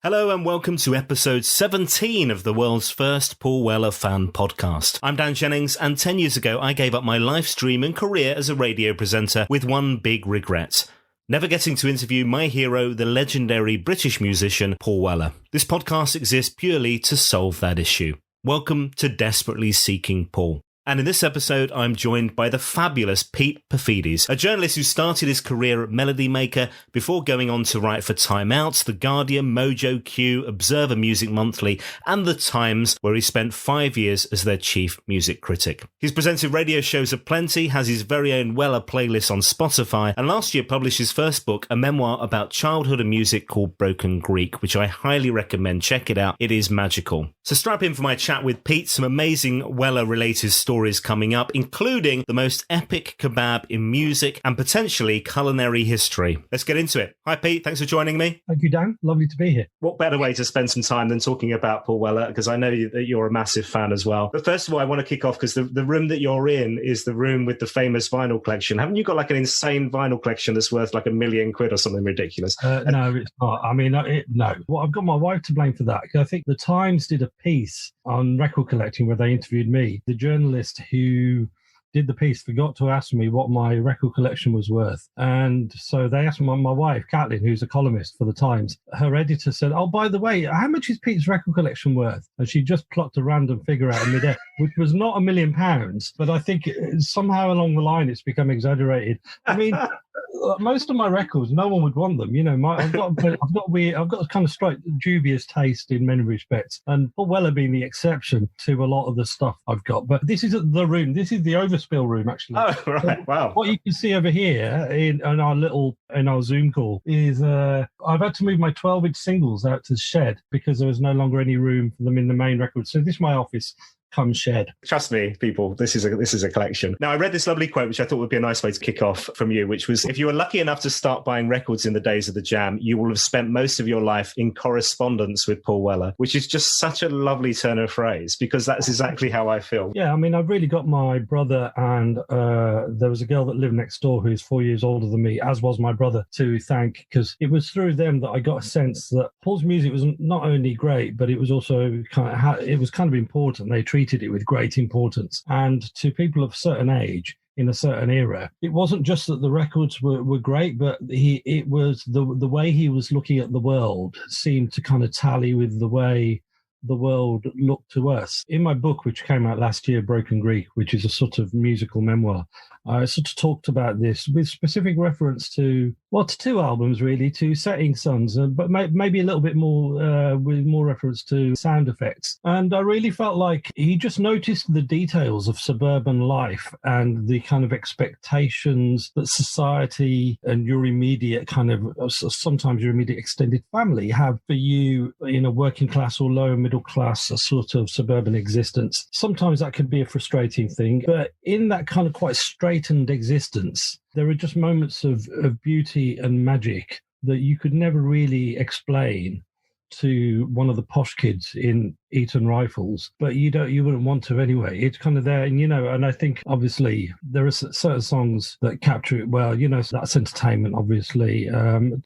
Hello and welcome to episode 17 of the world's first Paul Weller fan podcast. I'm Dan Jennings, and 10 years ago I gave up my live stream and career as a radio presenter with one big regret: never getting to interview my hero, the legendary British musician Paul Weller. This podcast exists purely to solve that issue. Welcome to Desperately Seeking Paul. And in this episode, I'm joined by the fabulous Pete Paphides, a journalist who started his career at Melody Maker before going on to write for Time Out, The Guardian, Mojo, Q, Observer Music Monthly, and The Times, where he spent 5 years as their chief music critic. He's presented radio shows aplenty, has his very own Weller playlist on Spotify, and last year published his first book, a memoir about childhood and music called Broken Greek, which I highly recommend. Check it out. It is magical. So strap in for my chat with Pete. Some amazing Weller-related stories coming up, including the most epic kebab in music and potentially culinary history. Let's get into it. Hi, Pete. Thanks for joining me. Thank you, Dan. Lovely to be here. What better way to spend some time than talking about Paul Weller, because I know that you're a massive fan as well. But first of all, I want to kick off because the room that you're in is the room with the famous vinyl collection. Haven't you got like an insane vinyl collection that's worth like £1 million or something ridiculous? No, it's not. I mean, no. Well, I've got my wife to blame for that. I think the Times did a piece on record collecting where they interviewed me. The journalist who did the piece forgot to ask me what my record collection was worth. And so they asked my wife, Caitlin, who's a columnist for The Times. Her editor said, "Oh, by the way, how much is Pete's record collection worth?" And she just plucked a random figure out of midair, which was not £1 million, but I think somehow along the line it's become exaggerated. I mean, most of my records, no one would want them. You know, I've got a kind of straight dubious taste in many respects, and Paul Weller being the exception to a lot of the stuff I've got. But this isn't the room. This is the overspill room, actually. Oh, right. So wow. What you can see over here in our Zoom call is I've had to move my 12-inch singles out to the shed because there was no longer any room for them in the main record. So this is my office. Come shed. Trust me, people, this is a collection. Now, I read this lovely quote, which I thought would be a nice way to kick off from you, which was, if you were lucky enough to start buying records in the days of the Jam, you will have spent most of your life in correspondence with Paul Weller, which is just such a lovely turn of phrase, because that's exactly how I feel. Yeah, I mean, I've really got my brother and there was a girl that lived next door who's 4 years older than me, as was my brother, to thank, because it was through them that I got a sense that Paul's music was not only great, but it was also kind of important. They treated it with great importance. And to people of a certain age, in a certain era, it wasn't just that the records were great, but it was the way he was looking at the world seemed to kind of tally with the way the world looked to us. In my book, which came out last year, Broken Greek, which is a sort of musical memoir, I sort of talked about this with specific reference to two albums, really, to Setting Suns, but maybe a little bit more with more reference to sound effects. And I really felt like he just noticed the details of suburban life and the kind of expectations that society and your immediate sometimes your immediate extended family have for you in a working class or lower middle class, a sort of suburban existence. Sometimes that can be a frustrating thing, but in that kind of quite straightened existence, there are just moments of beauty and magic that you could never really explain to one of the posh kids in Eton Rifles, but you wouldn't want to anyway. It's kind of there, and I think obviously there are certain songs that capture it well. That's Entertainment, obviously.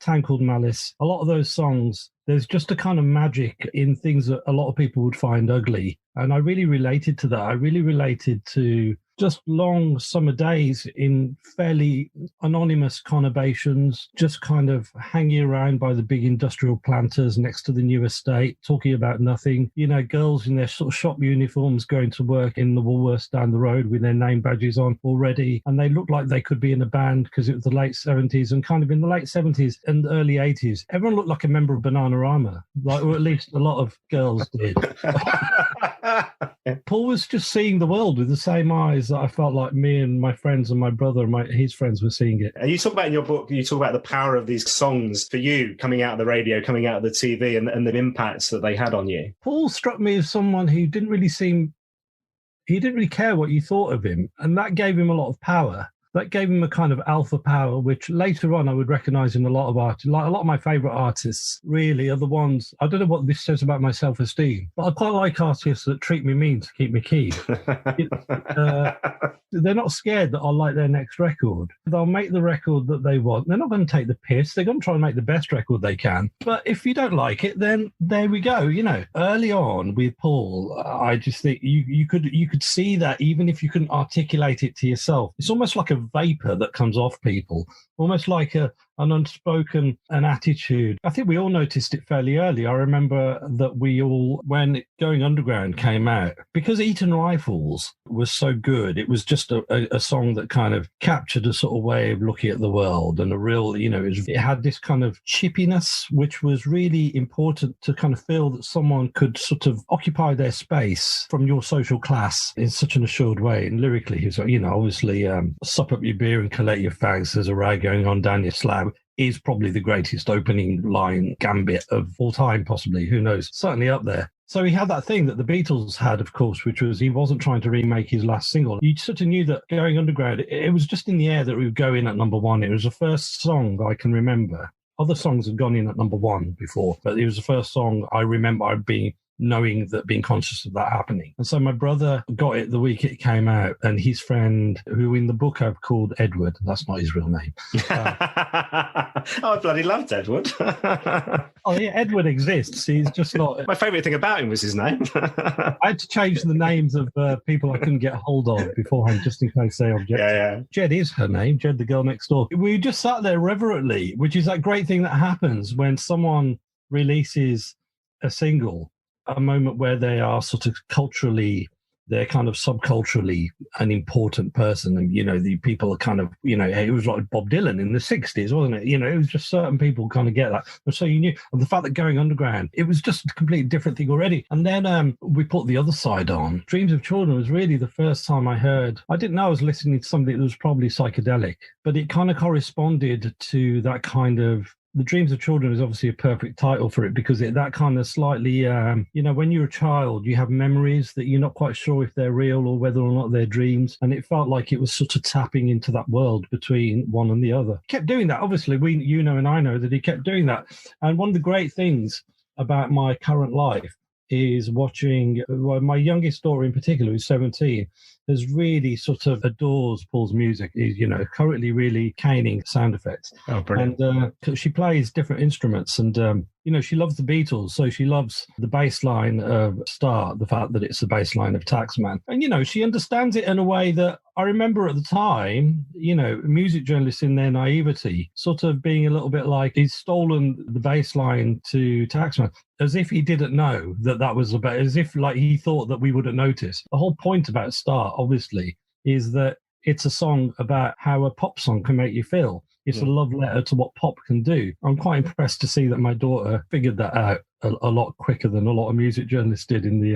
Town Called Malice. A lot of those songs, there's just a kind of magic in things that a lot of people would find ugly, and I really related to that. I really related to just long summer days in fairly anonymous conurbations, just kind of hanging around by the big industrial planters next to the new estate, talking about nothing. Girls in their sort of shop uniforms going to work in the Woolworths down the road with their name badges on already. And they looked like they could be in a band because it was the late 70s, and kind of in the late 70s and early 80s, everyone looked like a member of Bananarama, or at least a lot of girls did. Paul was just seeing the world with the same eyes that I felt like me and my friends and my brother and his friends were seeing it. And you talk about in your book, you talk about the power of these songs for you coming out of the radio, coming out of the TV, and the impacts that they had on you. Paul struck me as someone who didn't really care what you thought of him, and that gave him a lot of power. that gave him a kind of alpha power, which later on I would recognize in a lot of art. Like a lot of my favorite artists really are the ones, I don't know what this says about my self-esteem, but I quite like artists that treat me mean to keep me keen. They're not scared that I'll like their next record. They'll make the record that they want. They're not going to take the piss. They're going to try and make the best record they can. But if you don't like it, then there we go. You know, early on with Paul, I just think you could see that even if you couldn't articulate it to yourself. It's almost like a vapor that comes off people, almost like an unspoken attitude. I think we all noticed it fairly early. I remember that we all, when Going Underground came out, because Eton Rifles was so good, it was just a song that kind of captured a sort of way of looking at the world, and a real, you know, it had this kind of chippiness, which was really important to kind of feel that someone could sort of occupy their space from your social class in such an assured way. And lyrically, he's, you know, obviously, sup up your beer and collect your fags, there's a rag going on down your slab, is probably the greatest opening line gambit of all time, possibly. Who knows? Certainly up there. So he had that thing that the Beatles had, of course, which was he wasn't trying to remake his last single. You sort of knew that Going Underground, it was just in the air that we would go in at number one. It was the first song I can remember. Other songs had gone in at number one before, but it was the first song I remember being conscious of that happening. And so my brother got it the week it came out, and his friend, who in the book I've called Edward, that's not his real name. I bloody loved Edward. Oh yeah, Edward exists. He's just not... My favourite thing about him was his name. I had to change the names of people I couldn't get hold of beforehand, just in case they object. Yeah. Jed is her name, Jed the girl next door. We just sat there reverently, which is that great thing that happens when someone releases a single, a moment where they are sort of culturally, they're kind of subculturally an important person. And, you know, the people are kind of, you know, it was like Bob Dylan in the 60s, wasn't it? You know, it was just certain people kind of get that. And so you knew, and the fact that Going Underground, it was just a completely different thing already. And then we put the other side on. Dreams of Children was really the first time I didn't know I was listening to something that was probably psychedelic, but it kind of corresponded to that kind of, The Dreams of Children is obviously a perfect title for it, because that kind of slightly, you know, when you're a child, you have memories that you're not quite sure if they're real or whether or not they're dreams. And it felt like it was sort of tapping into that world between one and the other. Kept doing that. Obviously, you know, and I know that he kept doing that. And one of the great things about my current life is watching, well, my youngest daughter in particular, who's 17, has really sort of adores Paul's music. He's, you know, currently really caning sound effects. Oh, brilliant. And she plays different instruments, and, you know, she loves the Beatles, so she loves the bass line of Star, the fact that it's the bass line of Taxman. And, you know, she understands it in a way that I remember at the time, you know, music journalists in their naivety sort of being a little bit like, he's stolen the bass line to Taxman, as if he didn't know that was about, as if like he thought that we wouldn't notice. The whole point about Star, obviously, is that it's a song about how a pop song can make you feel. It's a love letter to what pop can do. I'm quite impressed to see that my daughter figured that out a lot quicker than a lot of music journalists did in the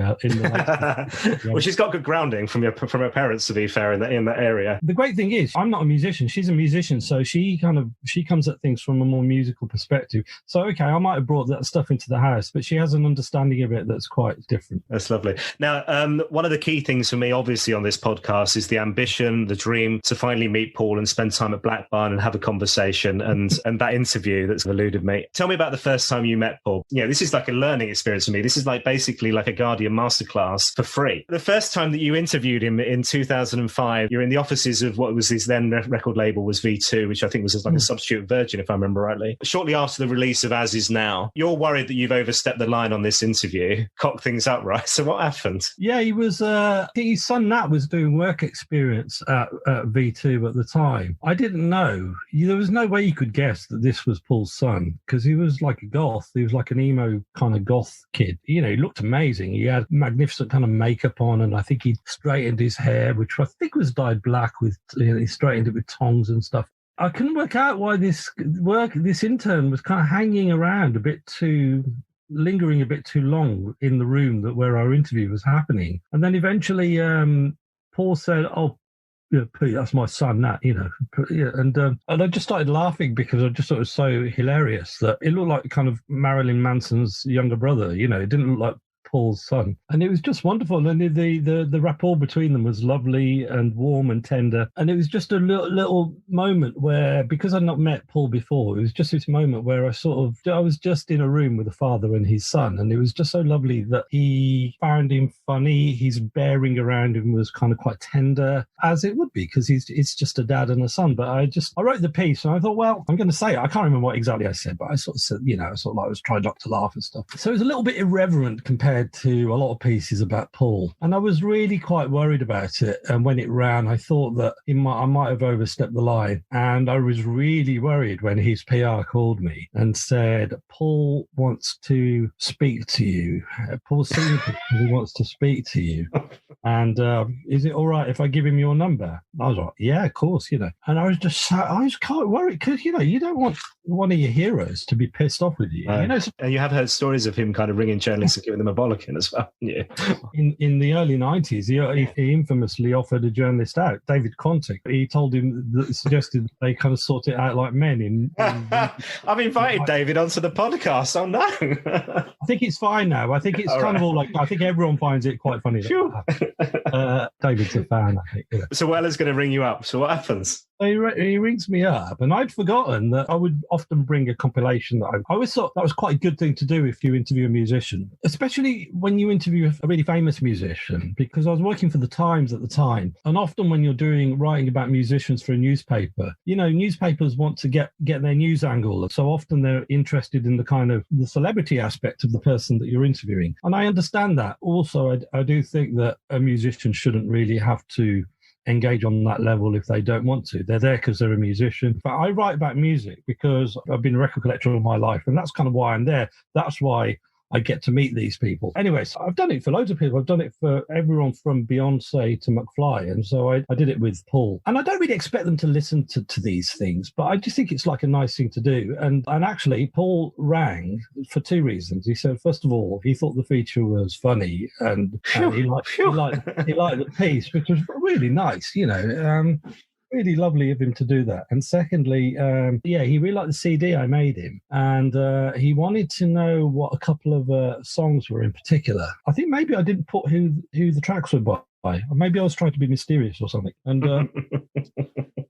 Well, she's got good grounding from her parents, to be fair, in that area. The great thing is, I'm not a musician. She's a musician, so she comes at things from a more musical perspective. So, okay, I might have brought that stuff into the house, but she has an understanding of it that's quite different. That's lovely. Now, one of the key things for me, obviously, on this podcast is the ambition, the dream to finally meet Paul and spend time at Black Barn and have a conversation, and that interview that's eluded me. Tell me about the first time you met Paul. You know, this is like a learning experience for me. This is like basically like a Guardian masterclass for free. The first time that you interviewed him in 2005, you're in the offices of what was his then record label was V2, which I think was like a substitute Virgin, if I remember rightly. Shortly after the release of As Is Now, you're worried that you've overstepped the line on this interview, cocked things up, right? So what happened? Yeah, he was, I think his son Nat was doing work experience at V2 at the time. I didn't know. There was no way you could guess that this was Paul's son, because he was like a goth. He was like an emo kind of goth kid. You know, he looked amazing. He had magnificent kind of makeup on, and I think he straightened his hair, which I think was dyed black with, you know, he straightened it with tongs and stuff. I couldn't work out why this intern was kind of hanging around lingering a bit too long in the room where our interview was happening. And then eventually Paul said, "Oh, yeah, Pete, that's my son, Nat," you know. And I just started laughing because I just thought it was so hilarious that it looked like kind of Marilyn Manson's younger brother, you know. It didn't look like Paul's son. And it was just wonderful. And the rapport between them was lovely and warm and tender. And it was just a little moment where, because I'd not met Paul before, it was just this moment where I was just in a room with a father and his son. And it was just so lovely that he found him funny. His bearing around him was kind of quite tender, as it would be, because it's just a dad and a son. But I wrote the piece and I thought, well, I'm going to say it. I can't remember what exactly I said, but I sort of said, I was trying not to laugh and stuff. So it was a little bit irreverent compared to a lot of pieces about Paul. And I was really quite worried about it. And when it ran, I thought that I might have overstepped the line. And I was really worried when his PR called me and said, Paul wants to speak to you. Paul's seen you because he wants to speak to you. And is it all right if I give him your number? I was like, yeah, of course, And I was quite worried because, you don't want one of your heroes to be pissed off with you. And you have heard stories of him kind of ringing journalists and giving them a bollocking as well. Yeah. In the early 90s, he infamously offered a journalist out, David Contick. He told him that suggested they kind of sort it out like men. I've invited David onto the podcast. Oh, no. I think it's fine now. I think it's kind of all like, I think everyone finds it quite funny. Sure. David's a fan, I think. So Weller's going to ring you up. So what happens? He rings me up, and I'd forgotten that I would often bring a compilation that I always thought that was quite a good thing to do if you interview a musician, especially when you interview a really famous musician, because I was working for the Times at the time. And often when you're writing about musicians for a newspaper, newspapers want to get their news angle. So often they're interested in the kind of the celebrity aspect of the person that you're interviewing. And I understand that. Also, I do think that a musician shouldn't really have to engage on that level if they don't want to. They're there because they're a musician. But I write about music because I've been a record collector all my life, and that's kind of why I'm there. That's why I get to meet these people. Anyway, so I've done it for loads of people. I've done it for everyone from Beyonce to McFly. And so I did it with Paul. And I don't really expect them to listen to these things, but I just think it's like a nice thing to do. And actually, Paul rang for two reasons. He said, first of all, he thought the feature was funny and he liked the piece, which was really nice, really lovely of him to do that. And secondly, he really liked the CD I made him, and he wanted to know what a couple of songs were in particular. I think maybe I didn't put who the tracks were by. Or maybe I was trying to be mysterious or something. And there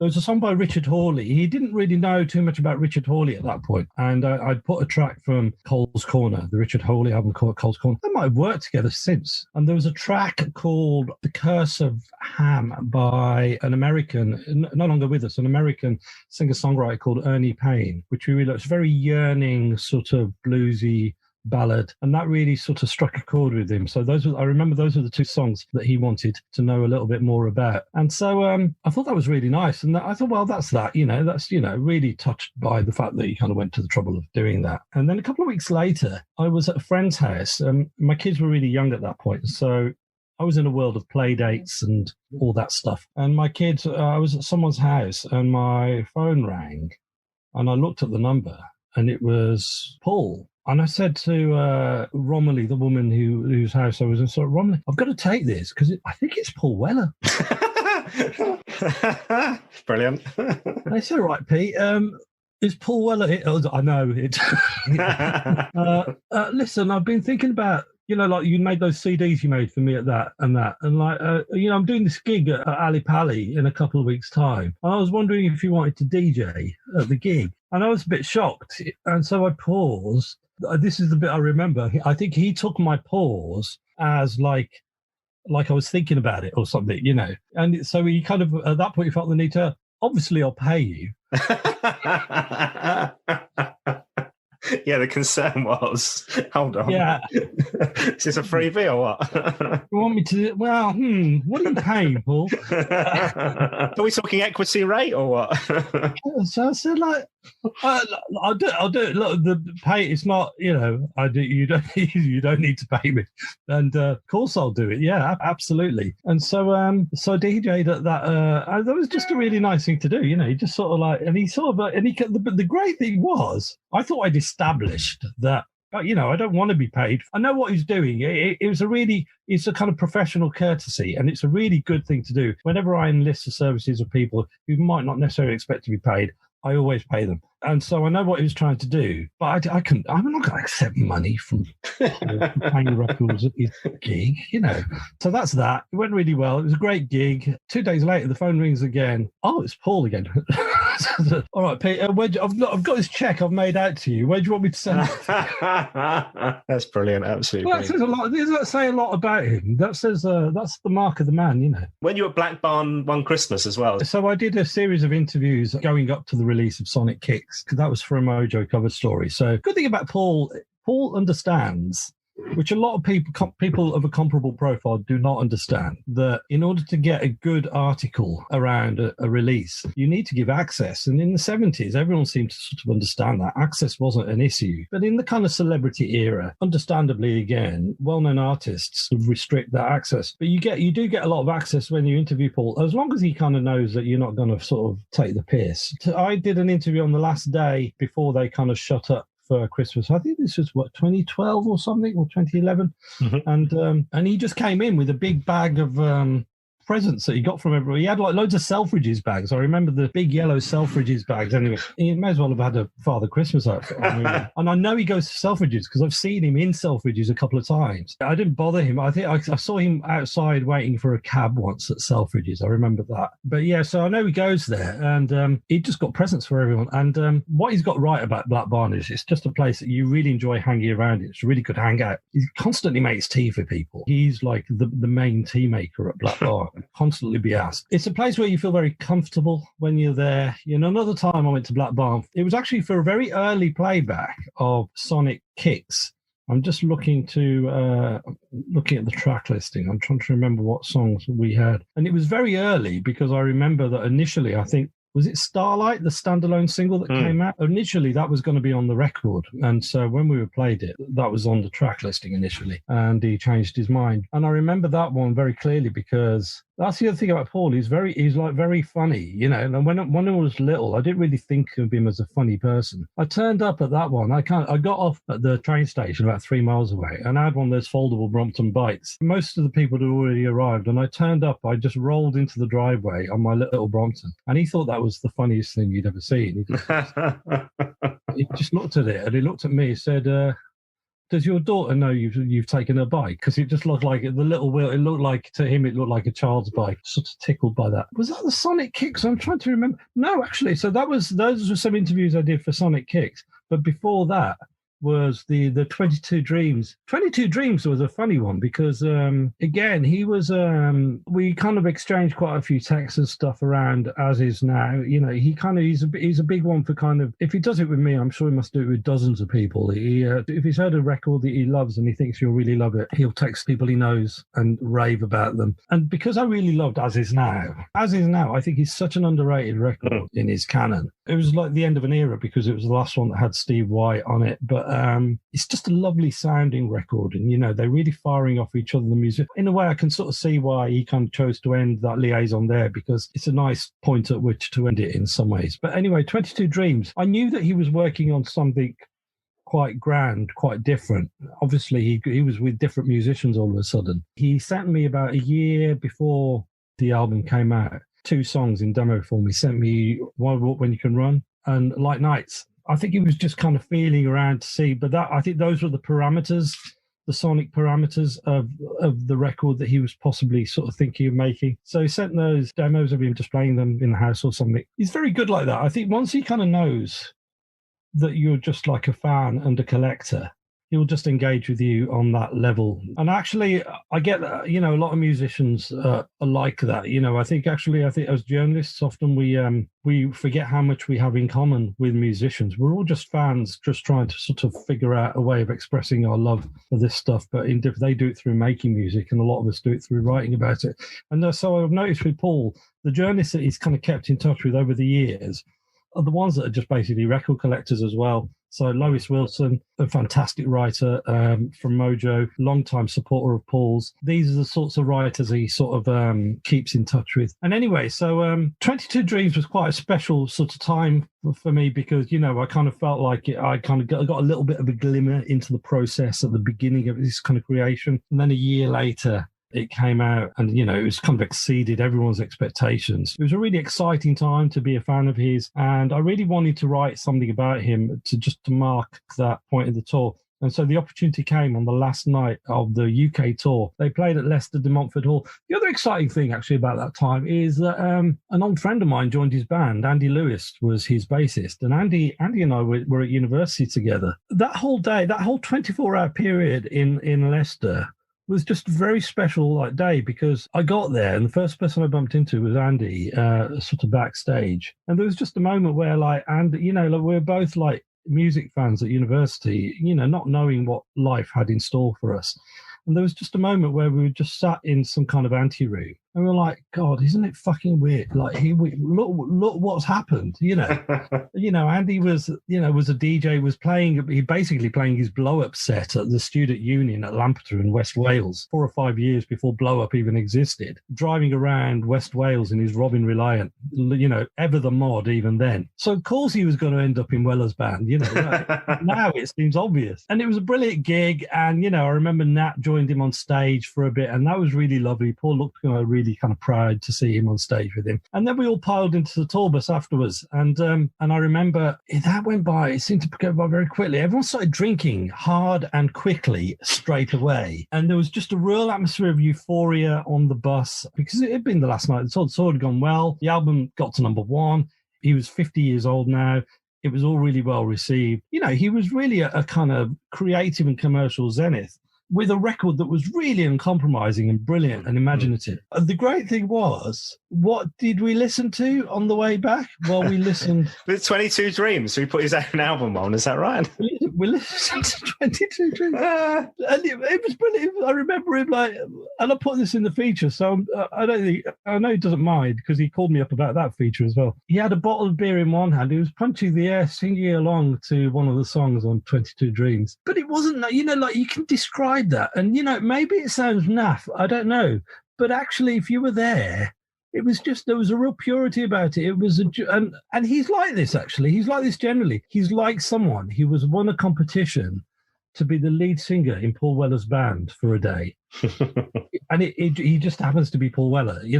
was a song by Richard Hawley. He didn't really know too much about Richard Hawley at that point. And I'd put a track from Cole's Corner, the Richard Hawley album called Cole's Corner. They might have worked together since. And there was a track called The Curse of Ham by an American, no longer with us, an American singer-songwriter called Ernie Payne, which we really liked. It's very yearning, sort of bluesy ballad, and that really sort of struck a chord with him. So I remember those were the two songs that he wanted to know a little bit more about. And so I thought that was really nice. And I thought, well, that's really touched by the fact that he kind of went to the trouble of doing that. And then a couple of weeks later, I was at a friend's house. My kids were really young at that point. So I was in a world of play dates and all that stuff. And my kids, I was at someone's house and my phone rang and I looked at the number and it was Paul. And I said to Romilly, the woman whose house I was in, so Romilly, I've got to take this because I think it's Paul Weller. Brilliant. I said, all right, Pete, is Paul Weller it? I know it. Listen, I've been thinking about, like you made those CDs you made for me at that. And like, I'm doing this gig at Ali Pali in a couple of weeks' time. And I was wondering if you wanted to DJ at the gig. And I was a bit shocked. And so I paused. This is the bit I remember. I think he took my pause as like I was thinking about it or something, And so he kind of, at that point, he felt the need to, obviously, I'll pay you. Yeah, the concern was, hold on. Yeah. Is this a freebie or what? You want me to, well, what are you paying, Paul? Are we talking equity rate or what? So I said, like, I'll do it. Look, the pay, it's not, you don't need to pay me. And of course I'll do it. Yeah, absolutely. And so DJ'd at that, that was just a really nice thing to do. He just sort of like, and he sort of, but the great thing was, I thought I'd established that, I don't want to be paid. I know what he's doing. It's a kind of professional courtesy, and it's a really good thing to do. Whenever I enlist the services of people who might not necessarily expect to be paid, I always pay them. And so I know what he was trying to do, but I'm not going to accept money from playing records at his gig, you know. So that's that. It went really well. It was a great gig. 2 days later, the phone rings again. Oh, it's Paul again. All right, Pete, I've got this check I've made out to you. Where do you want me to send it? That's brilliant. Absolutely. Well, that says a lot. Does that say a lot about him? That says that's the mark of the man, you know. When you were at Black Barn one Christmas as well. So I did a series of interviews going up to the release of Sonic Kicks, because that was for a Mojo cover story. So good thing about Paul understands, which a lot of people of a comparable profile do not understand, that in order to get a good article around a release, you need to give access. And in the 70s, everyone seemed to sort of understand that access wasn't an issue. But in the kind of celebrity era, understandably, again, well-known artists restrict that access. But you do get a lot of access when you interview Paul, as long as he kind of knows that you're not going to sort of take the piss. I did an interview on the last day before they kind of shut up for Christmas. I think this was 2012 or something, or 2011. Mm-hmm. And he just came in with a big bag of presents that he got from everyone. He had like loads of Selfridges bags. I remember the big yellow Selfridges bags. Anyway, he may as well have had a Father Christmas outfit. And I know he goes to Selfridges because I've seen him in Selfridges a couple of times. I didn't bother him. I think I saw him outside waiting for a cab once at Selfridges. I remember that. But yeah, so I know he goes there, and he just got presents for everyone. And what he's got right about Black Barn is it's just a place that you really enjoy hanging around. It's a really good hangout. He constantly makes tea for people. He's like the main tea maker at Black Barn. Constantly be asked. It's a place where you feel very comfortable when you're there. You know, another time I went to Black Barn, it was actually for a very early playback of Sonic Kicks. I'm just looking at the track listing. I'm trying to remember what songs we had. And it was very early because I remember that initially, I think, was it Starlight, the standalone single that came out? Initially, that was going to be on the record. And so when we played it, that was on the track listing initially. And he changed his mind. And I remember that one very clearly because that's the other thing about Paul. He's like very funny, you know. And when I was little, I didn't really think of him as a funny person. I turned up at that one. I got off at the train station about 3 miles away, and I had one of those foldable Brompton bikes. Most of the people had already arrived, and I turned up. I just rolled into the driveway on my little Brompton, and he thought that was the funniest thing he'd ever seen. He just looked at it, and he looked at me and said, does your daughter know you've taken her bike? Because it just looked like the little wheel. It looked like, to him, it looked like a child's bike. Sort of tickled by that. Was that the Sonic Kicks? I'm trying to remember. No, actually. So those were some interviews I did for Sonic Kicks. But before that was the 22 Dreams. 22 Dreams was a funny one because, again, he was, we kind of exchanged quite a few texts and stuff around, as is now. You know, he's a big one for kind of, if he does it with me, I'm sure he must do it with dozens of people. If he's heard a record that he loves and he thinks you'll really love it, he'll text people he knows and rave about them. And because I really loved As Is Now, I think he's such an underrated record in his canon. It was like the end of an era because it was the last one that had Steve White on it. But it's just a lovely sounding record. And, you know, they're really firing off each other, the music. In a way, I can sort of see why he kind of chose to end that liaison there, because it's a nice point at which to end it in some ways. But anyway, 22 Dreams. I knew that he was working on something quite grand, quite different. Obviously, he was with different musicians all of a sudden. He sent me about a year before the album came out 2 songs in demo form. He sent me Wild Walk When You Can Run and Light Nights. I think he was just kind of feeling around to see, but I think those were the parameters, the sonic parameters of the record that he was possibly sort of thinking of making. So he sent those demos of him just playing them in the house or something. He's very good like that. I think once he kind of knows that you're just like a fan and a collector, he'll just engage with you on that level. And actually, I get that, you know, a lot of musicians are like that. You know, I think as journalists, often we forget how much we have in common with musicians. We're all just fans, just trying to sort of figure out a way of expressing our love for this stuff. But they do it through making music, and a lot of us do it through writing about it. And so I've noticed with Paul, the journalists that he's kind of kept in touch with over the years are the ones that are just basically record collectors as well. So Lois Wilson, a fantastic writer from Mojo, long-time supporter of Paul's. These are the sorts of writers he sort of keeps in touch with. And anyway, so 22 Dreams was quite a special sort of time for me because, you know, I kind of felt like I kind of got a little bit of a glimmer into the process at the beginning of this kind of creation. And then a year later, it came out and, you know, it was kind of exceeded everyone's expectations. It was a really exciting time to be a fan of his. And I really wanted to write something about him to mark that point of the tour. And so the opportunity came on the last night of the UK tour. They played at Leicester de Montfort Hall. The other exciting thing actually about that time is that an old friend of mine joined his band. Andy Lewis was his bassist. And Andy and I were at university together. That whole day, that whole 24-hour period in Leicester was just a very special day, because I got there and the first person I bumped into was Andy, sort of backstage. And there was just a moment where we're both music fans at university, not knowing what life had in store for us. And there was just a moment where we were just sat in some kind of ante-room. And we were like, God, isn't it fucking weird? Look what's happened, Andy was a DJ, was basically playing his Blow Up set at the Student Union at Lampeter in West Wales 4 or 5 years before Blow Up even existed, driving around West Wales in his Robin Reliant, ever the mod even then. So of course he was going to end up in Weller's band, now it seems obvious. And it was a brilliant gig. And, I remember Nat joined him on stage for a bit, and that was really lovely. Paul looked really kind of proud to see him on stage with him. And then we all piled into the tour bus afterwards. And I remember that went by, it seemed to go by very quickly. Everyone started drinking hard and quickly straight away. And there was just a real atmosphere of euphoria on the bus, because it had been the last night. The tour had gone well. The album got to number 1. He was 50 years old now. It was all really well received. He was really a kind of creative and commercial zenith, with a record that was really uncompromising and brilliant and imaginative. The great thing was, what did we listen to on the way back? Well, we listened... With 22 Dreams, we put his own album on, is that right? We listened to 22 Dreams. And it was brilliant. I remember him and I put this in the feature, so I know he doesn't mind, because he called me up about that feature as well. He had a bottle of beer in one hand. He was punching the air, singing along to one of the songs on 22 Dreams. But it wasn't, you can describe that, and maybe it sounds naff, I don't know, but actually if you were there, it was just, there was a real purity about it. It was and he's like this, actually. He's like this generally. He's like someone who was won a competition to be the lead singer in Paul Weller's band for a day. And he just happens to be Paul Weller. He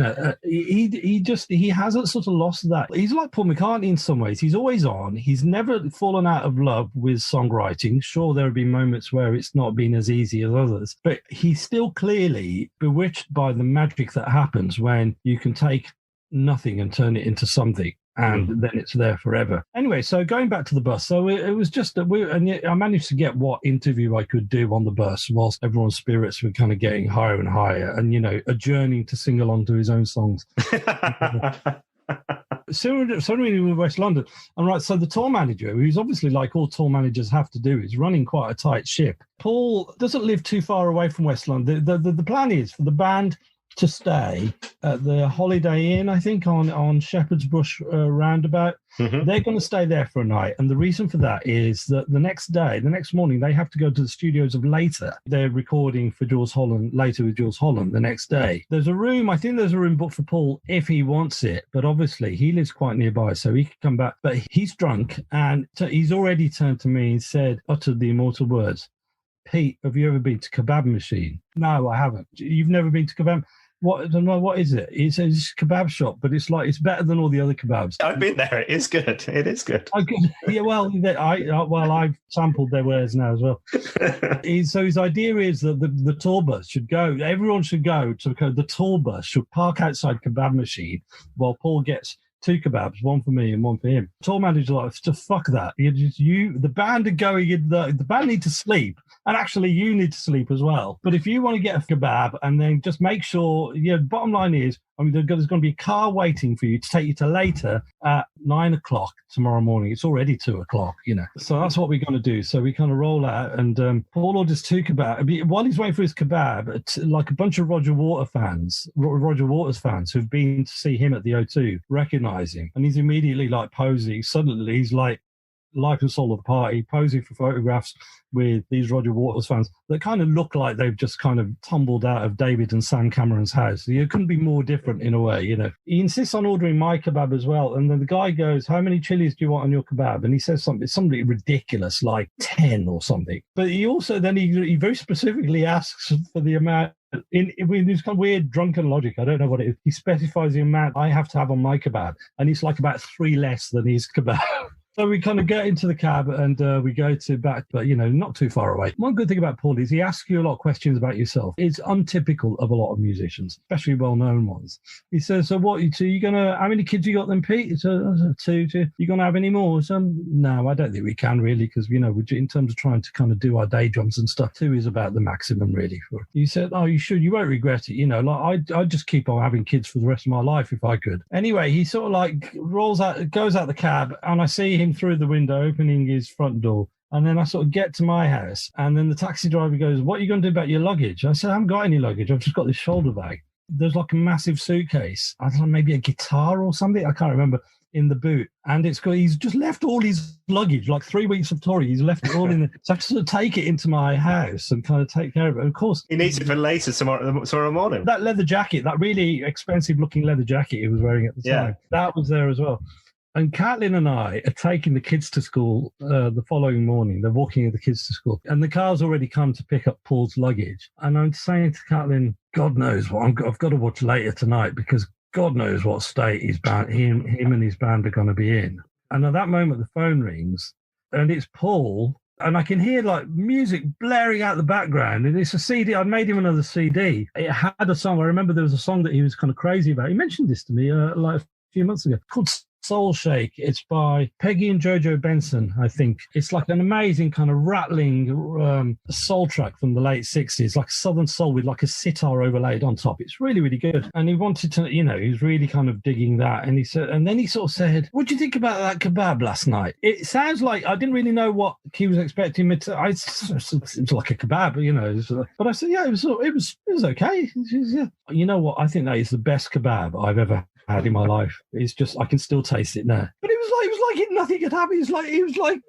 hasn't sort of lost that. He's like Paul McCartney in some ways. He's always on. He's never fallen out of love with songwriting. Sure, there have been moments where it's not been as easy as others, but he's still clearly bewitched by the magic that happens when you can take nothing and turn it into something. And then it's there forever. Anyway, so going back to the bus, so it was just that I managed to get what interview I could do on the bus whilst everyone's spirits were kind of getting higher and higher, and adjourning to sing along to his own songs. Suddenly we were West London, and so the tour manager, who's obviously like all tour managers have to do, is running quite a tight ship. Paul doesn't live too far away from West London. The plan is for the band to stay at the Holiday Inn, I think, on Shepherd's Bush roundabout. Mm-hmm. They're going to stay there for a night. And the reason for that is that the next morning, they have to go to the studios of Later. They're recording for Jules Holland, Later with Jules Holland the next day. I think there's a room booked for Paul if he wants it. But obviously, he lives quite nearby, so he could come back. But he's drunk, and he's already turned to me and uttered the immortal words, "Pete, have you ever been to Kebab Machine?" "No, I haven't." "You've never been to Kebab?" What is it? It's a kebab shop, but it's better than all the other kebabs. I've been there. It is good. It is good. Yeah, I've sampled their wares now as well. So his idea is that the tour bus should go. Everyone should go to the tour bus. Should park outside Kebab Machine while Paul gets 2 kebabs, one for me and one for him. Tour manager fuck that. The band are going in. The band need to sleep, and actually you need to sleep as well. But if you want to get a kebab, and then just make sure. Bottom line is, there's going to be a car waiting for you to take you to Later at 9 o'clock tomorrow morning. It's already 2 o'clock, So that's what we're going to do. So we kind of roll out, and Paul orders 2 kebab. While he's waiting for his kebab, like a bunch of Roger Waters fans who've been to see him at the O2 recognize him, and he's immediately posing. Suddenly he's like life and soul of the party, posing for photographs with these Roger Waters fans that kind of look like they've just kind of tumbled out of David and Sam Cameron's house. It couldn't be more different in a way, He insists on ordering my kebab as well, and then the guy goes, "How many chilies do you want on your kebab?" And he says something ridiculous, like 10 or something. But he also he very specifically asks for the amount. In this kind of weird drunken logic, I don't know what it is. He specifies the amount I have to have on my kebab, and it's like about 3 less than his kebab. So we kind of get into the cab and we go to back, but, not too far away. One good thing about Paul is he asks you a lot of questions about yourself. It's untypical of a lot of musicians, especially well-known ones. He says, so how many kids you got then, Pete? He says, two. You going to have any more? So, no, I don't think we can really, because, in terms of trying to kind of do our day jobs and stuff, 2 is about the maximum really. He said, oh, you should, you won't regret it. I'd just keep on having kids for the rest of my life if I could. Anyway, he sort of like goes out the cab, and I see him through the window opening his front door. And then I sort of get to my house, and then the taxi driver goes, what are you going to do about your luggage? I said, I haven't got any luggage. I've just got this shoulder bag. There's like a massive suitcase. I don't know, maybe a guitar or something. I can't remember, in the boot. And he's just left all his luggage, like 3 weeks of touring. He's left it all in there. So I have to sort of take it into my house and kind of take care of it. And of course, he needs it for later tomorrow morning. That leather jacket, that really expensive looking leather jacket he was wearing at the time, that was there as well. And Caitlin and I are taking the kids to school the following morning. They're walking the kids to school. And the car's already come to pick up Paul's luggage. And I'm saying to Caitlin, God knows what I've got to watch later tonight, because God knows what state him and his band are going to be in. And at that moment, the phone rings, and it's Paul. And I can hear like music blaring out the background. And it's a CD. I'd made him another CD. It had a song. I remember there was a song that he was kind of crazy about. He mentioned this to me like a few months ago, called Soul Shake. It's by Peggy and Jojo Benson, I think. It's like an amazing kind of rattling soul track from the late 60s, like Southern soul with like a sitar overlaid on top. It's really, really good. And he wanted to, he was really kind of digging that. And he said, and then he sort of said, what do you think about that kebab last night? It sounds like, I didn't really know what he was expecting me to, it was like a kebab, But I said, yeah, it was okay. Yeah. You know what? I think that is the best kebab I've ever had in my life. It's just, I can still taste it now. But it was like nothing had happened. It was like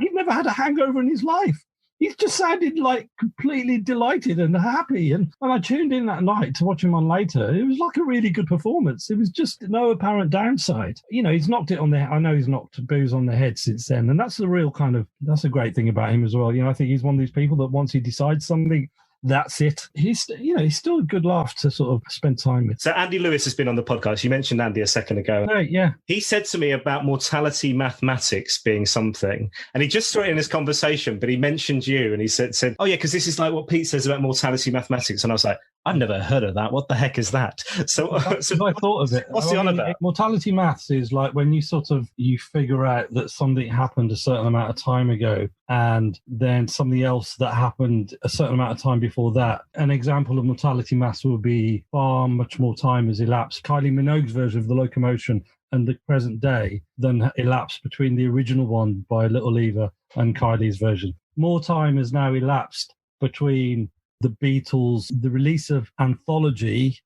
he'd never had a hangover in his life. He just sounded like completely delighted and happy. And when I tuned in that night to watch him on later, it was like a really good performance. It was just no apparent downside. He's knocked it on the, I know he's knocked booze on the head since then. And that's the real that's a great thing about him as well. I think he's one of these people that once he decides something, that's it. He's still a good laugh to sort of spend time with. So Andy Lewis has been on the podcast. You mentioned Andy a second ago. Right, yeah. He said to me about mortality mathematics being something, and he just threw it in this conversation, but he mentioned you, and he said, oh yeah, because this is like what Pete says about mortality mathematics. And I was like, I've never heard of that. What the heck is that? So I thought of it. What's the on about? Mortality maths is like when you figure out that something happened a certain amount of time ago, and then something else that happened a certain amount of time before that. An example of mortality maths would be far much more time has elapsed. Kylie Minogue's version of The Locomotion and the present day than elapsed between the original one by Little Eva and Kylie's version. More time has now elapsed between the Beatles, the release of Anthology,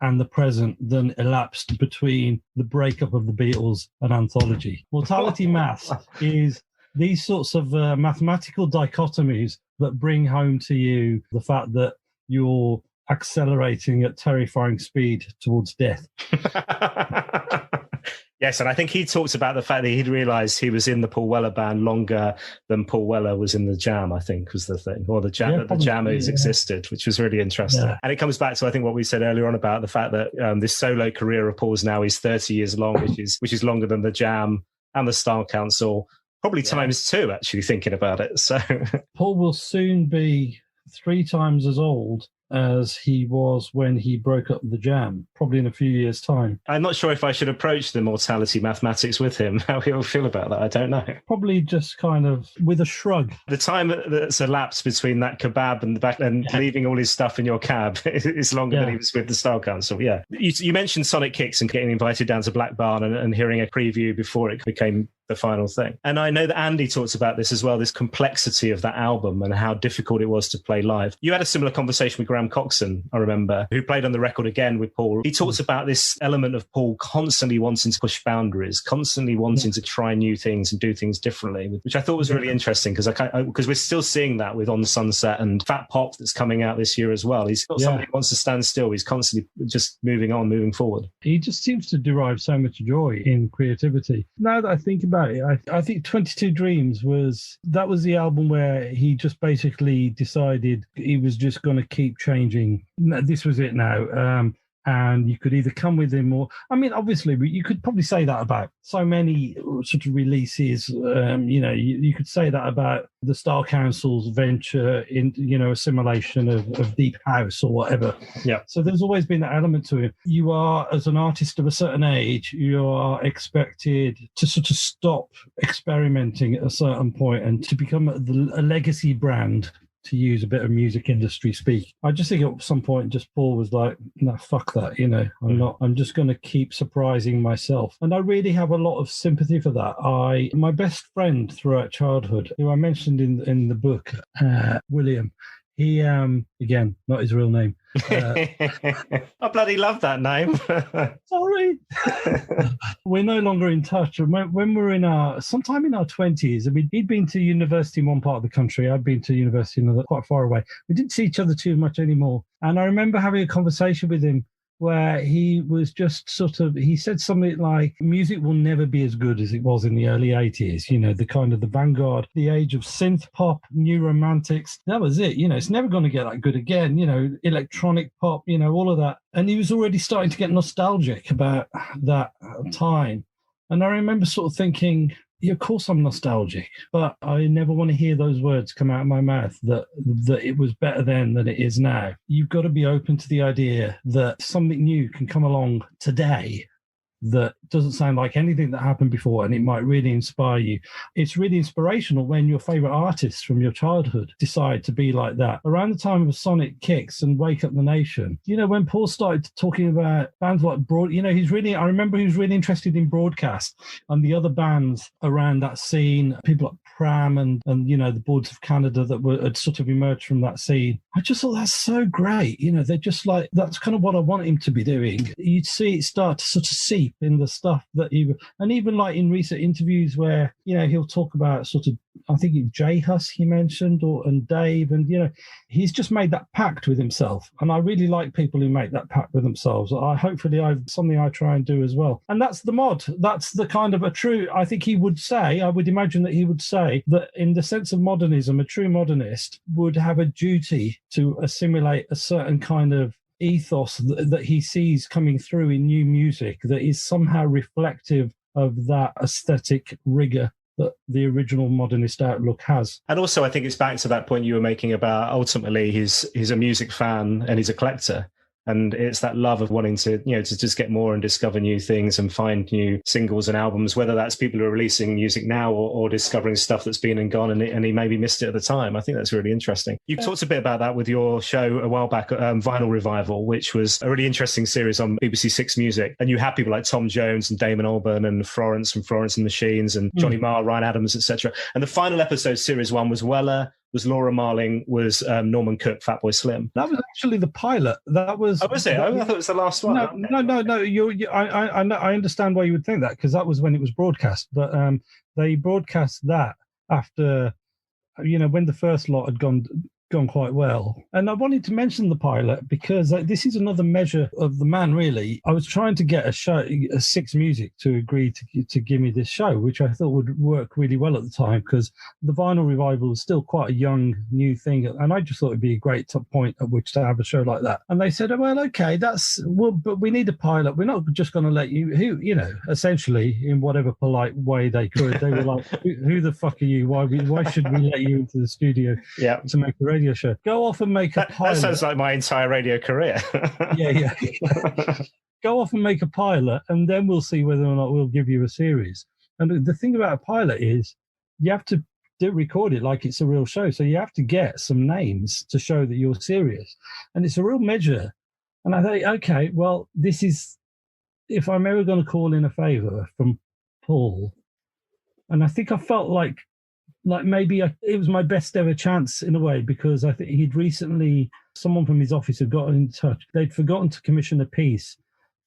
and the present than elapsed between the breakup of the Beatles and Anthology. Mortality maths is these sorts of mathematical dichotomies that bring home to you the fact that you're accelerating at terrifying speed towards death. Yes, and I think he talked about the fact that he'd realised he was in the Paul Weller band longer than Paul Weller was in the Jam, I think was the thing, or the Jam, the Jammers existed, which was really interesting. Yeah. And it comes back to, I think, what we said earlier on about the fact that this solo career of Paul's now is 30 years long, which is longer than the Jam and the Style Council, probably times 2, actually, thinking about it. So Paul will soon be 3 times as old as he was when he broke up the Jam, probably in a few years' time. I'm not sure if I should approach the mortality mathematics with him, how he'll feel about that. I don't know. Probably just kind of with a shrug. The time that's elapsed between that kebab and the back and leaving all his stuff in your cab is longer than he was with the Style Council. Yeah. You mentioned Sonic Kicks and getting invited down to Black Barn and hearing a preview before it became the final thing. And I know that Andy talks about this as well, this complexity of that album and how difficult it was to play live. You had a similar conversation with Graham Coxon, I remember, who played on the record again with Paul. He talks about this element of Paul constantly wanting to push boundaries, constantly wanting to try new things and do things differently, which I thought was really interesting because we're still seeing that with On Sunset and Fat Pop that's coming out this year as well. He's got somebody who wants to stand still. He's constantly just moving forward. He just seems to derive so much joy in creativity. Now that I think about it, I think 22 Dreams was the album where he just basically decided he was just going to keep changing. This was it now. and you could either come with him or, I mean, obviously, you could probably say that about so many sort of releases. You could say that about the Star Council's venture in, assimilation of deep house or whatever. Yeah. So there's always been that element to it. You are, as an artist of a certain age, you are expected to sort of stop experimenting at a certain point and to become a legacy brand, to use a bit of music industry speak. I just think at some point, just Paul was like, no, fuck that, I'm just going to keep surprising myself. And I really have a lot of sympathy for that. My best friend throughout childhood, who I mentioned in the book, William, he, again, not his real name. I bloody love that name. Sorry. We're no longer in touch. When we were sometime in our 20s, I mean, he'd been to university in one part of the country. I'd been to university in another, quite far away. We didn't see each other too much anymore. And I remember having a conversation with him where he was just he said something like, music will never be as good as it was in the early 80s, the kind of the vanguard, the age of synth pop, new romantics. That was it. It's never going to get that good again, electronic pop, all of that. And he was already starting to get nostalgic about that time. And I remember sort of thinking, yeah, of course I'm nostalgic, but I never want to hear those words come out of my mouth that it was better then than it is now. You've got to be open to the idea that something new can come along today that doesn't sound like anything that happened before, and it might really inspire you. It's really inspirational when your favorite artists from your childhood decide to be like that. Around the time of Sonic Kicks and Wake Up the Nation, when Paul started talking about bands like I remember he was really interested in Broadcast and the other bands around that scene, people like Pram and the Boards of Canada that had sort of emerged from that scene. I just thought that's so great. They're just like, that's kind of what I want him to be doing. You'd see it start to sort of seep in the stuff that and even like in recent interviews where, he'll talk about sort of, I think Jay Huss he mentioned, and Dave, and, he's just made that pact with himself. And I really like people who make that pact with themselves. Hopefully I've something I try and do as well. And that's the mod. That's the kind of I think I would imagine that he would say that in the sense of modernism, a true modernist would have a duty to assimilate a certain kind of ethos that he sees coming through in new music that is somehow reflective of that aesthetic rigor that the original modernist outlook has. And also, I think it's back to that point you were making about ultimately he's a music fan and he's a collector. And it's that love of wanting to, to just get more and discover new things and find new singles and albums, whether that's people who are releasing music now or discovering stuff that's been and gone and he maybe missed it at the time. I think that's really interesting. You talked a bit about that with your show a while back, Vinyl Revival, which was a really interesting series on BBC Six Music. And you had people like Tom Jones and Damon Albarn and Florence from Florence and the Machines and Johnny Marr, Ryan Adams, etc. And the final episode, series 1, was Weller, was Laura Marling, was Norman Cook, Fatboy Slim. That was actually the pilot. That was. Oh, was it? I thought it was the last one. No. I understand why you would think that, because that was when it was broadcast. But they broadcast that after, when the first lot had gone quite well. And I wanted to mention the pilot because this is another measure of the man, really. I was trying to get a Six Music to agree to give me this show, which I thought would work really well at the time because the Vinyl Revival was still quite a young, new thing. And I just thought it'd be a great point at which to have a show like that. And they said, well, okay, but we need a pilot. We're not just going to let you, essentially, in whatever polite way they could. They were like, who the fuck are you? Why should we let you into the studio to make a radio show? Go off and make a pilot. That sounds like my entire radio career. yeah. Go off and make a pilot, and then we'll see whether or not we'll give you a series. And the thing about a pilot is you have to record it like it's a real show. So you have to get some names to show that you're serious. And it's a real measure. And I think, okay, well, this is, if I'm ever going to call in a favor from Paul, and I think I felt like maybe it was my best ever chance in a way, because I think he'd recently, someone from his office had gotten in touch. They'd forgotten to commission a piece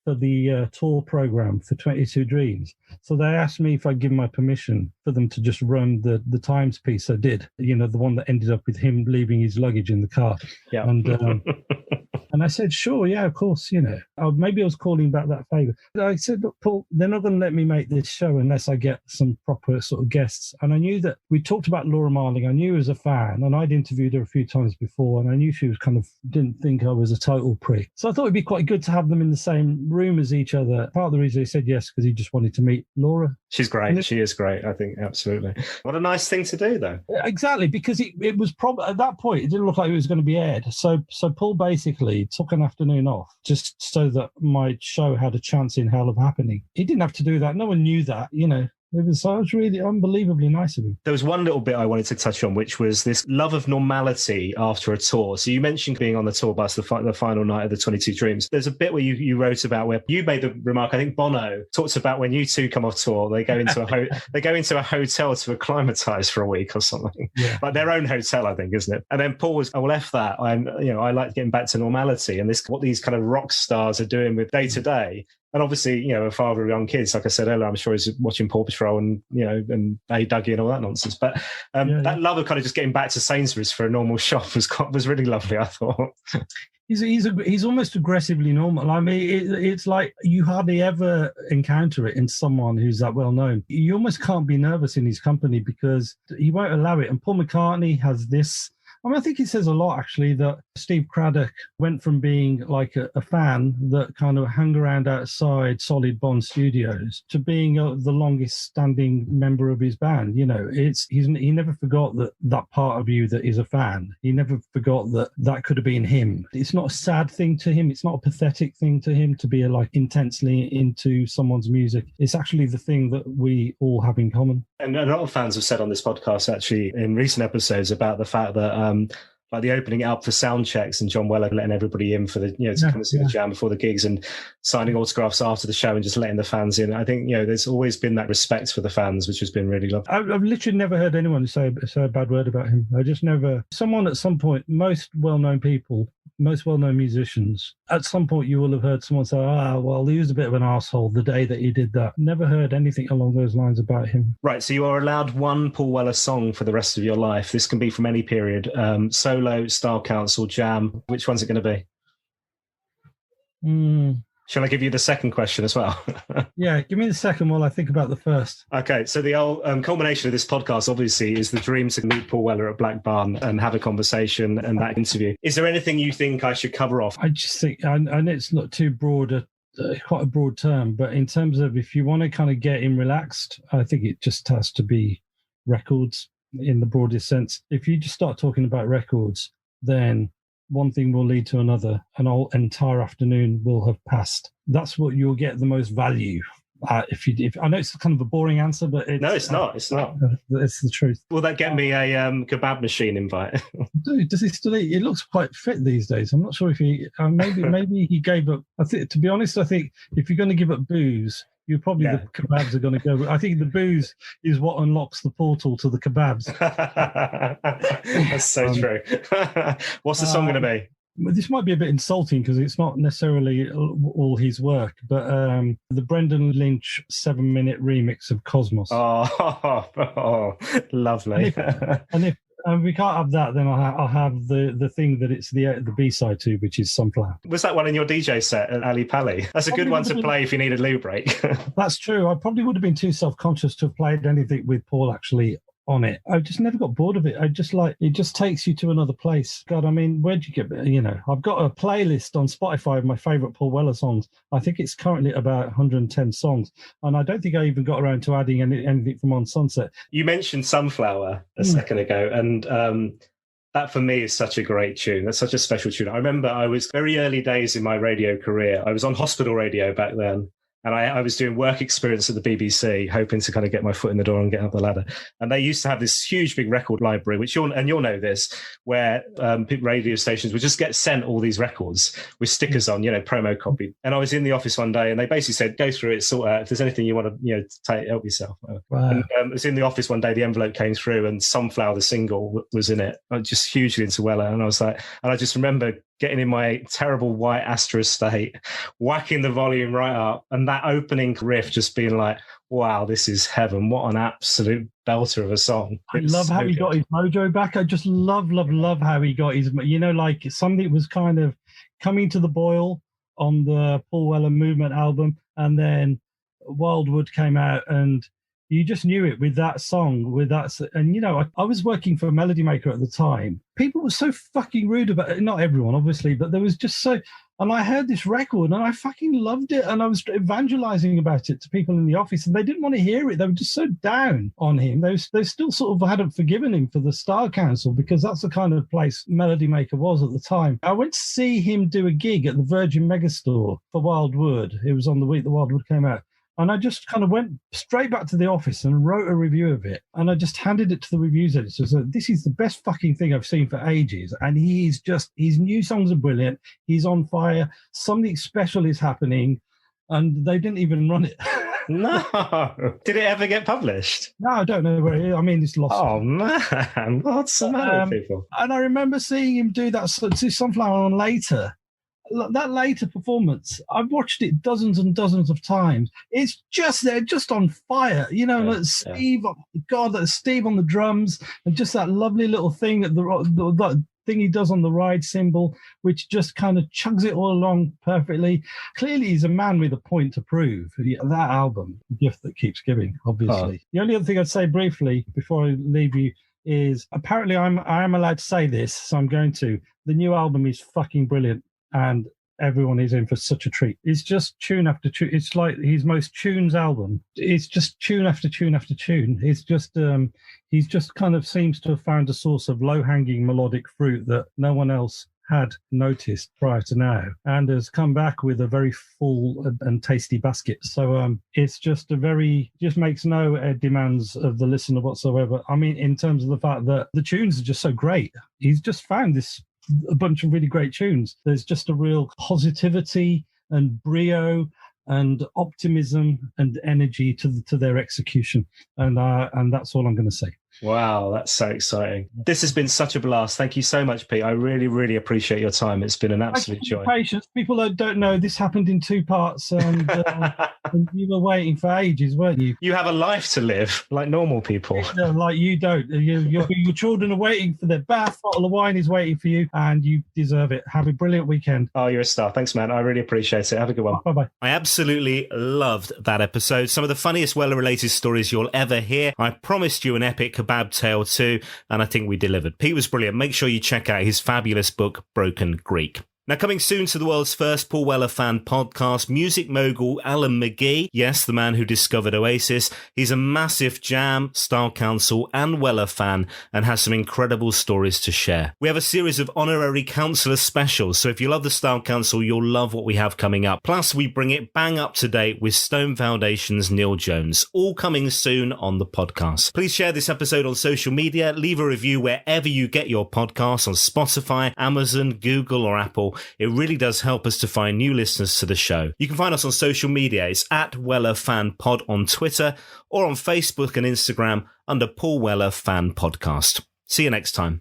for the tour program for 22 Dreams. So they asked me if I'd give my permission for them to just run the Times piece I did, the one that ended up with him leaving his luggage in the car. Yeah. And And I said, sure, yeah, of course, maybe I was calling back that favour. I said, look, Paul, they're not going to let me make this show unless I get some proper sort of guests. And I knew that we talked about Laura Marling. I knew her as a fan, and I'd interviewed her a few times before, and I knew she was didn't think I was a total prick. So I thought it'd be quite good to have them in the same room as each other. Part of the reason he said yes, because he just wanted to meet Laura. She's great. She is great, I think, absolutely. What a nice thing to do, though. Exactly, because it was probably, at that point, it didn't look like it was going to be aired. So Paul basically took an afternoon off just so that my show had a chance in hell of happening. He didn't have to do that. No one knew that, It was really unbelievably nice of him. There was one little bit I wanted to touch on, which was this love of normality after a tour. So you mentioned being on the tour bus the final night of the 22 Dreams. There's a bit where you wrote about where you made the remark, I think Bono talks about when you two come off tour, they go into a hotel to acclimatise for a week or something. Yeah. Like their own hotel, I think, isn't it? And then Paul was, oh, well, F that. I like getting back to normality, and what these kind of rock stars are doing with day to day. And obviously, a father of young kids, like I said earlier, I'm sure he's watching Paw Patrol and, and A. Dougie and all that nonsense. But that love of kind of just getting back to Sainsbury's for a normal shop was really lovely, I thought. He's almost aggressively normal. I mean, it's like you hardly ever encounter it in someone who's that well known. You almost can't be nervous in his company because he won't allow it. And Paul McCartney has this. I think it says a lot, actually, that Steve Craddock went from being like a fan that kind of hung around outside Solid Bond Studios to being the longest standing member of his band. He never forgot that part of you that is a fan. He never forgot that could have been him. It's not a sad thing to him. It's not a pathetic thing to him to be intensely into someone's music. It's actually the thing that we all have in common. And a lot of fans have said on this podcast, actually, in recent episodes about the fact that like the opening up for sound checks and John Weller letting everybody in for the, to come and see the jam before the gigs and signing autographs after the show and just letting the fans in. I think, there's always been that respect for the fans, which has been really lovely. I've literally never heard anyone say a bad word about him. I just never. Someone at some point, most well-known musicians, at some point you will have heard someone say, well, he was a bit of an arsehole the day that he did that. Never heard anything along those lines about him. Right, so you are allowed one Paul Weller song for the rest of your life. This can be from any period. Solo, Style Council, Jam. Which one's it going to be? Shall I give you the second question as well? Yeah, give me the second while I think about the first. Okay, so the culmination of this podcast, obviously, is the dream to meet Paul Weller at Black Barn and have a conversation and that interview. Is there anything you think I should cover off? I just think, and it's not too broad, quite a broad term, but in terms of if you want to kind of get him relaxed, I think it just has to be records in the broadest sense. If you just start talking about records, then one thing will lead to another. An entire afternoon will have passed. That's what you'll get the most value. If I know it's kind of a boring answer, but it's not. It's not. It's the truth. Will that get me a kebab machine invite? Dude, does he still eat? He looks quite fit these days. I'm not sure if he maybe he gave up. I think, to be honest, I think if you're going to give up booze, the kebabs are going to go. I think the booze is what unlocks the portal to the kebabs. That's so true. What's the song going to be? This might be a bit insulting because it's not necessarily all his work, but the Brendan Lynch 7-minute remix of Cosmos. Oh, lovely. And if we can't have that, then I'll have the thing that it's the B-side to, which is Sunflower. Was that one in your DJ set at Ali Pali? That's a good one to play if you need a loo break. That's true. I probably would have been too self-conscious to have played anything with Paul actually on it. I just never got bored of it. I just it just takes you to another place. God, I mean, where'd you get, I've got a playlist on Spotify of my favourite Paul Weller songs. I think it's currently about 110 songs. And I don't think I even got around to adding anything from On Sunset. You mentioned Sunflower a second ago, and that for me is such a great tune. That's such a special tune. I remember I was very early days in my radio career. I was on hospital radio back then. And I was doing work experience at the BBC, hoping to kind of get my foot in the door and get up the ladder. And they used to have this huge, big record library, which you'll know this, where radio stations would just get sent all these records with stickers on, promo copy. And I was in the office one day, and they basically said, "Go through it, sort out if there's anything you want to, help yourself." Wow. And I was in the office one day, the envelope came through, and Sunflower, the single, was in it. I was just hugely into Weller, and I was like, and I just remember getting in my terrible white Astra estate, whacking the volume right up, and that opening riff just being like, wow, this is heaven. What an absolute belter of a song. I love how he got his mojo back. I just love how he got his, like something was kind of coming to the boil on the Paul Weller Movement album, and then Wildwood came out, and you just knew it with that song, and I was working for Melody Maker at the time. People were so fucking rude about it. Not everyone, obviously, but there was just so. And I heard this record and I fucking loved it. And I was evangelizing about it to people in the office, and they didn't want to hear it. They were just so down on him. They still sort of hadn't forgiven him for the Star Council, because that's the kind of place Melody Maker was at the time. I went to see him do a gig at the Virgin Megastore for Wildwood. It was on the week that Wildwood came out. And I just kind of went straight back to the office and wrote a review of it. And I just handed it to the reviews editor. So this is the best fucking thing I've seen for ages. And his new songs are brilliant. He's on fire. Something special is happening. And they didn't even run it. No. Did it ever get published? No, I don't know where it is. I mean, it's lost. Oh, man. What's the matter with people? And I remember seeing him do that to Sunflower on Later. That later performance, I've watched it dozens and dozens of times. It's just they're just on fire, like Steve. God, that's Steve on the drums, and just that lovely little thing that thing he does on the ride cymbal, which just kind of chugs it all along perfectly. Clearly, he's a man with a point to prove. That album, gift that keeps giving. Obviously, The only other thing I'd say briefly before I leave you is apparently I am allowed to say this, so I'm going to. The new album is fucking brilliant. And everyone is in for such a treat. It's just tune after tune. It's like his most tunes album. It's just tune after tune after tune. It's just he's just kind of seems to have found a source of low-hanging melodic fruit that no one else had noticed prior to now, and has come back with a very full and tasty basket. So it's just just makes no demands of the listener whatsoever. I mean, in terms of the fact that the tunes are just so great. He's just found a bunch of really great tunes. There's just a real positivity and brio and optimism and energy to their execution, and that's all I'm going to say. Wow, that's so exciting. This has been such a blast. Thank you so much, Pete. I really, really appreciate your time. It's been an absolute joy. Patience. People that don't know, this happened in 2 parts, and, and you were waiting for ages, weren't you? You have a life to live, like normal people. No, like you don't. Your children are waiting for their bath. Bottle of wine is waiting for you, and you deserve it. Have a brilliant weekend. Oh, you're a star. Thanks, man. I really appreciate it. Have a good one. Bye-bye. I absolutely loved that episode. Some of the funniest Weller-related stories you'll ever hear. I promised you an epic kebab tale too, and I think we delivered. Pete was brilliant. Make sure you check out his fabulous book, Broken Greek. Now, coming soon to the world's first Paul Weller fan podcast, music mogul Alan McGee. Yes, the man who discovered Oasis. He's a massive Jam, Style Council and Weller fan, and has some incredible stories to share. We have a series of honorary councillor specials, so if you love the Style Council, you'll love what we have coming up. Plus, we bring it bang up to date with Stone Foundation's Neil Jones. All coming soon on the podcast. Please share this episode on social media. Leave a review wherever you get your podcasts, on Spotify, Amazon, Google or Apple. It really does help us to find new listeners to the show. You can find us on social media. It's at Weller Fan Pod on Twitter, or on Facebook and Instagram under Paul Weller Fan Podcast. See you next time.